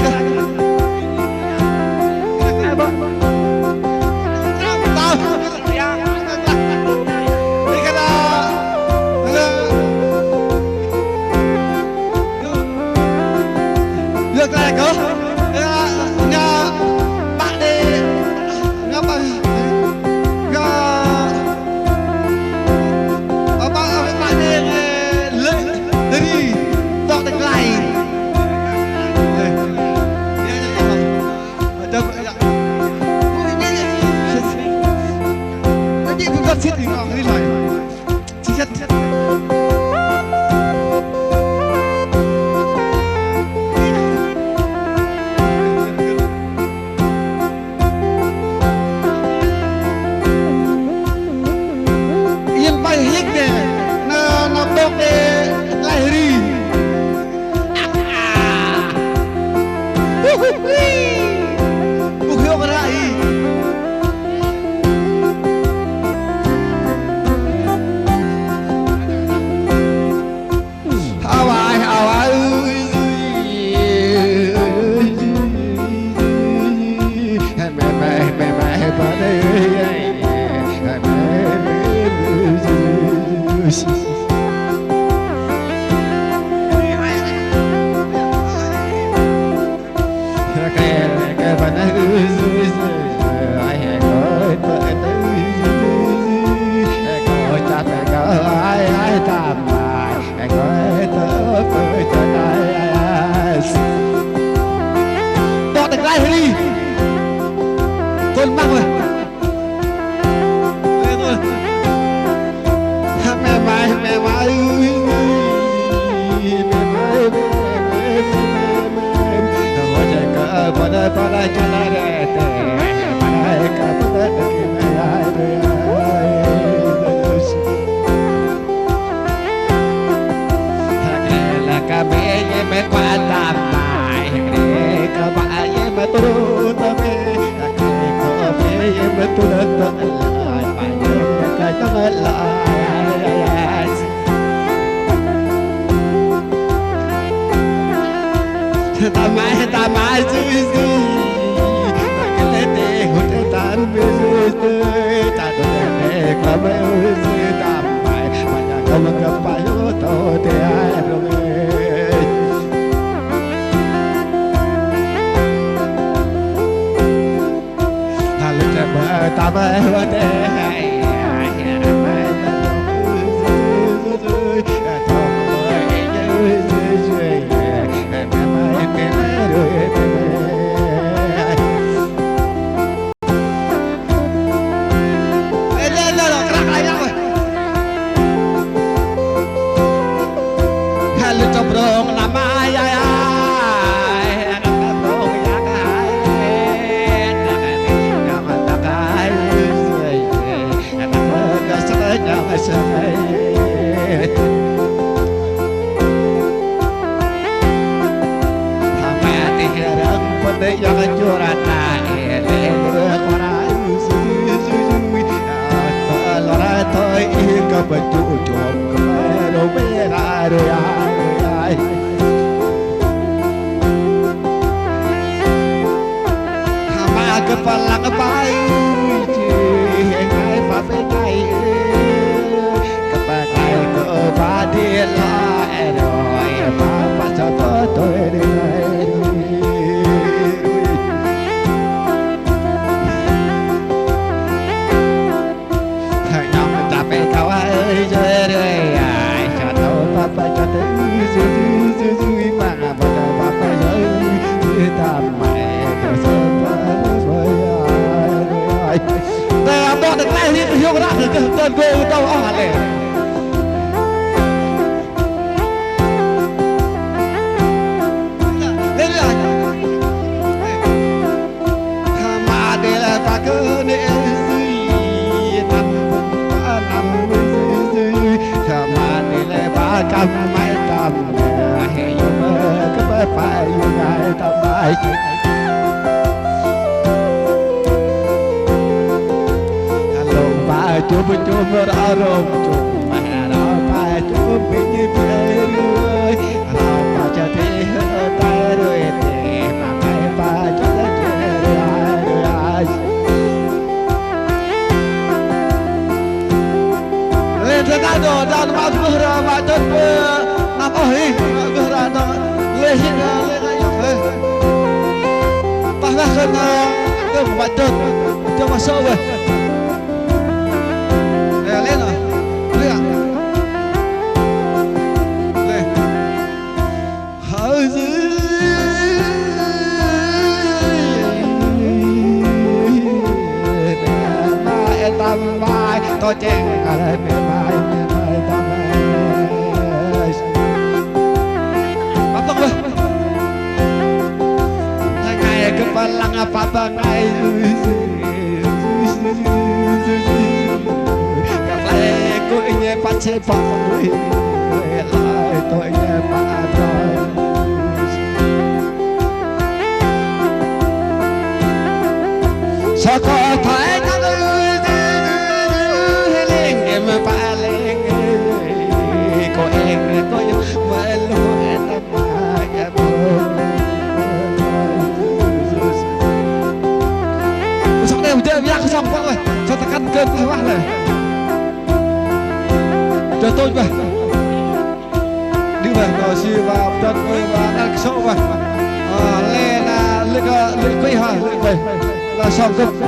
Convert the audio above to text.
Hãy subscribe cho kênh Ghiền Mì Gõ để không bỏ lỡ sekado dan maaf berah macet apa ini berah dan lehin lehin bahkan ke macet cho masuk về lên rồi lên lên hơi dưới tâm vai tôi chen ở đây mẹ mai tâm bắt tóc lên ngày cứ phải lăng apa bang ngày các lẽ cô nhé bắt chế phòng lại tôi nhé bắt sao có thấy biar xong quá rồi cho ta cắt cơn cái này chờ tôi về đi về rồi xì vào chân và đặt sâu vào lên là lên quay hỏi lên quay là xong rồi.